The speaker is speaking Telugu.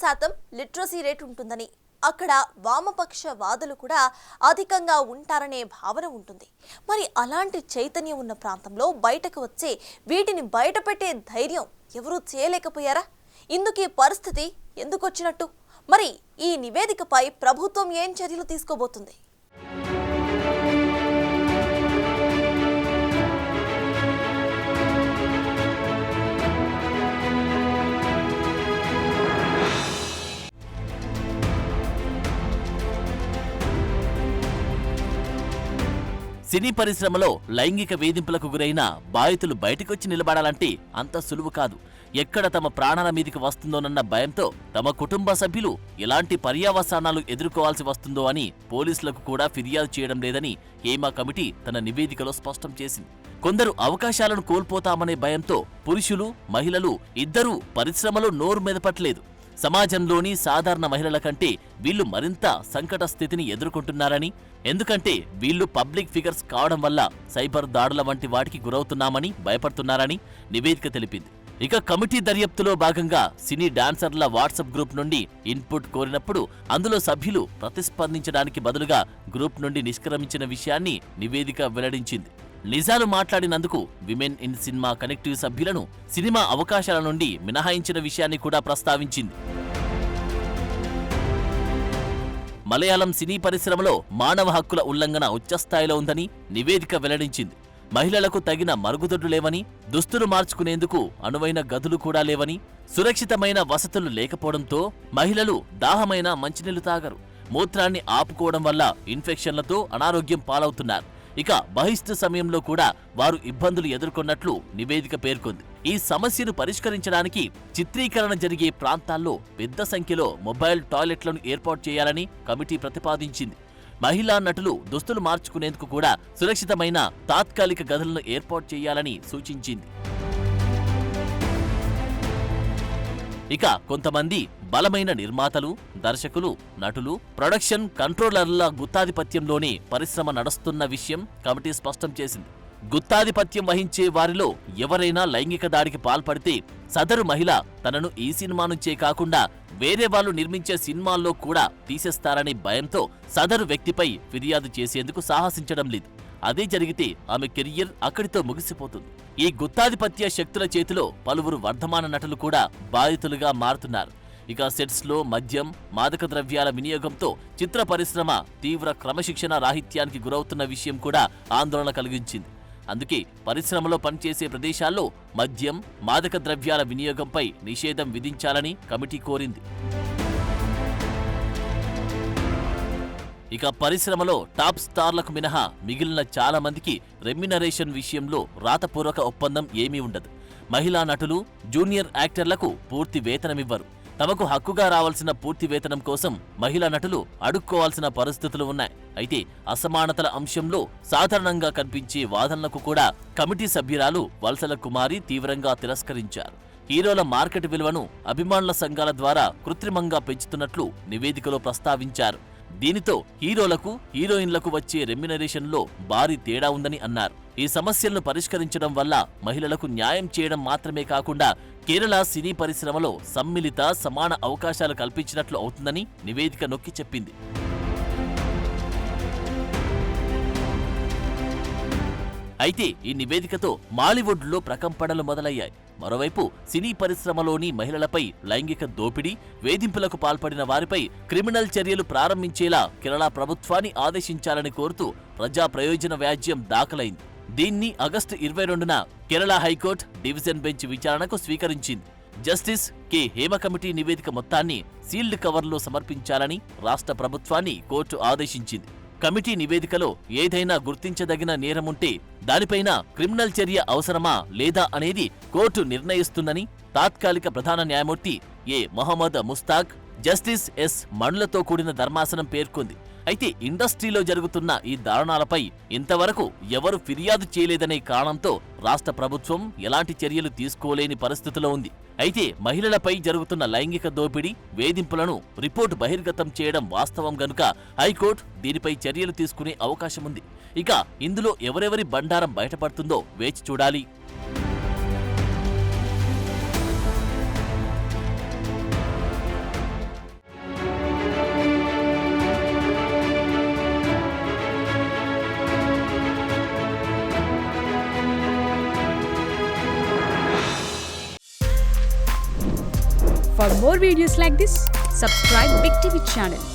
శాతం లిటరసీ రేట్ ఉంటుందని, అక్కడ వామపక్ష వాదులు కూడా అధికంగా ఉంటారనే భావన ఉంటుంది. మరి అలాంటి చైతన్యం ఉన్న ప్రాంతంలో బయటకు వచ్చే వీటిని బయటపెట్టే ధైర్యం ఎవరూ చేయలేకపోయారా? ఇందుకీ పరిస్థితి ఎందుకు వచ్చినట్టు? మరి ఈ నివేదికపై ప్రభుత్వం ఏం చర్యలు తీసుకోబోతుంది? సినీ పరిశ్రమలో లైంగిక వేధింపులకు గురైన బాధితులు బయటకొచ్చి నిలబడాలంటే అంత సులువు కాదు. ఎక్కడ తమ ప్రాణాల మీదికి వస్తుందోనన్న భయంతో తమ కుటుంబ సభ్యులు ఎలాంటి పర్యావసానాలు ఎదుర్కోవాల్సి వస్తుందో అని పోలీసులకు కూడా ఫిర్యాదు చేయడం లేదని హేమ కమిటీ తన నివేదికలో స్పష్టం చేసింది. కొందరు అవకాశాలను కోల్పోతామనే భయంతో పురుషులు, మహిళలు ఇద్దరూ పరిశ్రమలో నోరు మెదపట్లేదు. సమాజంలోని సాధారణ మహిళల కంటే వీళ్లు మరింత సంకట స్థితిని ఎదుర్కొంటున్నారని, ఎందుకంటే వీళ్లు పబ్లిక్ ఫిగర్స్ కావడం వల్ల సైబర్ దాడుల వంటి వాటికి గురవుతున్నామని భయపడుతున్నారని నివేదిక తెలిపింది. ఇక కమిటీ దర్యాప్తులో భాగంగా సినీ డాన్సర్ల వాట్సాప్ గ్రూప్ నుండి ఇన్పుట్ కోరినప్పుడు అందులో సభ్యులు ప్రతిస్పందించడానికి బదులుగా గ్రూప్ నుండి నిష్క్రమించిన విషయాన్ని నివేదిక వెల్లడించింది. నిజాలు మాట్లాడినందుకు విమెన్ ఇన్ సినిమా కనెక్టివ్ సభ్యులను సినిమా అవకాశాల నుండి మినహాయించిన విషయాన్ని కూడా ప్రస్తావించింది. మలయాళం సినీ పరిశ్రమలో మానవ హక్కుల ఉల్లంఘన ఉచ్చస్థాయిలో ఉందని నివేదిక వెల్లడించింది. మహిళలకు తగిన మరుగుదొడ్లు లేవని, దుస్తులు మార్చుకునేందుకు అనువైన గదులు కూడా లేవని, సురక్షితమైన వసతులు లేకపోవడంతో మహిళలు దాహమైన మంచినీళ్లు తాగరు. మూత్రాన్ని ఆపుకోవడం వల్ల ఇన్ఫెక్షన్లతో అనారోగ్యం పాలవుతున్నారు. ఇక బహిష్టు సమయంలో కూడా వారు ఇబ్బందులు ఎదుర్కొన్నట్లు నివేదిక పేర్కొంది. ఈ సమస్యను పరిష్కరించడానికి చిత్రీకరణ జరిగే ప్రాంతాల్లో పెద్ద సంఖ్యలో మొబైల్ టాయిలెట్లను ఏర్పాటు చేయాలని కమిటీ ప్రతిపాదించింది. మహిళా నటులు దుస్తులు మార్చుకునేందుకు కూడా సురక్షితమైన తాత్కాలిక గదులను ఏర్పాటు చేయాలని సూచించింది. ఇక కొంతమంది బలమైన నిర్మాతలు, దర్శకులు, నటులు, ప్రొడక్షన్ కంట్రోలర్ల గుత్తాధిపత్యంలోనే పరిశ్రమ నడుస్తున్న విషయం కమిటీ స్పష్టం చేసింది. గుత్తాధిపత్యం వహించే వారిలో ఎవరైనా లైంగిక దాడికి పాల్పడితే సదరు మహిళ తనను ఈ సినిమా నుంచే కాకుండా వేరే వాళ్ళు నిర్మించే సినిమాల్లో కూడా తీసేస్తారనే భయంతో సదరు వ్యక్తిపై ఫిర్యాదు చేసేందుకు సాహసించడం లేదు. అదే జరిగితే ఆమె కెరియర్ అక్కడితో ముగిసిపోతుంది. ఈ గుత్తాధిపత్య శక్తుల చేతిలో పలువురు వర్ధమాన నటులు కూడా బాధితులుగా మారుతున్నారు. ఇక సెట్స్లో మద్యం, మాదక ద్రవ్యాల వినియోగంతో చిత్ర పరిశ్రమ తీవ్ర క్రమశిక్షణ రాహిత్యానికి గురవుతున్న విషయం కూడా ఆందోళన కలిగించింది. అందుకే పరిశ్రమలో పనిచేసే ప్రదేశాల్లో మద్యం, మాదక ద్రవ్యాల వినియోగంపై నిషేధం విధించాలని కమిటీ కోరింది. ఇక పరిశ్రమలో టాప్ స్టార్లకు మినహా మిగిలిన చాలా మందికి రెమ్యునరేషన్ విషయంలో రాతపూర్వక ఒప్పందం ఏమీ ఉండదు. మహిళా నటులు, జూనియర్ యాక్టర్లకు పూర్తి వేతనమివ్వరు. తమకు హక్కుగా రావాల్సిన పూర్తి వేతనం కోసం మహిళా నటులు అడుక్కోవాల్సిన పరిస్థితులు ఉన్నాయి. అయితే అసమానతల అంశంలో సాధారణంగా కనిపించే వాదనలకు కూడా కమిటీ సభ్యురాలు వల్సల కుమారి తీవ్రంగా తిరస్కరించారు. హీరోల మార్కెట్ విలువను అభిమానుల సంఘాల ద్వారా కృత్రిమంగా పెంచుతున్నట్లు నివేదికలో ప్రస్తావించారు. దీనితో హీరోలకు, హీరోయిన్లకు వచ్చే రెమ్యునరేషన్లో భారీ తేడా ఉందని అన్నారు. ఈ సమస్యలను పరిష్కరించడం వల్ల మహిళలకు న్యాయం చేయడం మాత్రమే కాకుండా కేరళ సినీ పరిశ్రమలో సమ్మిళిత, సమాన అవకాశాలు కల్పించినట్లు అవుతుందని నివేదిక నొక్కి చెప్పింది. అయితే ఈ నివేదికతో మాలీవుడ్లో ప్రకంపనలు మొదలయ్యాయి. మరోవైపు సినీ పరిశ్రమలోని మహిళలపై లైంగిక దోపిడీ, వేధింపులకు పాల్పడిన వారిపై క్రిమినల్ చర్యలు ప్రారంభించేలా కేరళ ప్రభుత్వాన్ని ఆదేశించాలని కోరుతూ ప్రజా ప్రయోజన వ్యాజ్యం దాఖలైంది. దీన్ని ఆగస్టు 22న కేరళ హైకోర్టు డివిజన్ బెంచ్ విచారణకు స్వీకరించింది. జస్టిస్ కె హేమ కమిటీ నివేదిక మొత్తాన్ని సీల్డ్ కవర్లో సమర్పించాలని రాష్ట్ర ప్రభుత్వాన్ని కోర్టు ఆదేశించింది. కమిటీ నివేదికలో ఏదైనా గుర్తించదగిన నేరముంటే దానిపైన క్రిమినల్ చర్య అవసరమా లేదా అనేది కోర్టు నిర్ణయిస్తుందని తాత్కాలిక ప్రధాన న్యాయమూర్తి ఏ మొహమ్మద్ ముస్తాక్, జస్టిస్ ఎస్ మణులతో కూడిన ధర్మాసనం పేర్కొంది. అయితే ఇండస్ట్రీలో జరుగుతున్న ఈ దారుణాలపై ఇంతవరకు ఎవరు ఫిర్యాదు చేయలేదనే కారణంతో రాష్ట్ర ప్రభుత్వం ఎలాంటి చర్యలు తీసుకోలేని పరిస్థితిలో ఉంది. అయితే మహిళలపై జరుగుతున్న లైంగిక దోపిడీ, వేధింపులను రిపోర్టు బహిర్గతం చేయడం వాస్తవం గనుక హైకోర్టు దీనిపై చర్యలు తీసుకునే అవకాశముంది. ఇక ఇందులో ఎవరెవరి బండారం బయటపడుతుందో వేచి చూడాలి. For more videos like this, subscribe Big TV channel.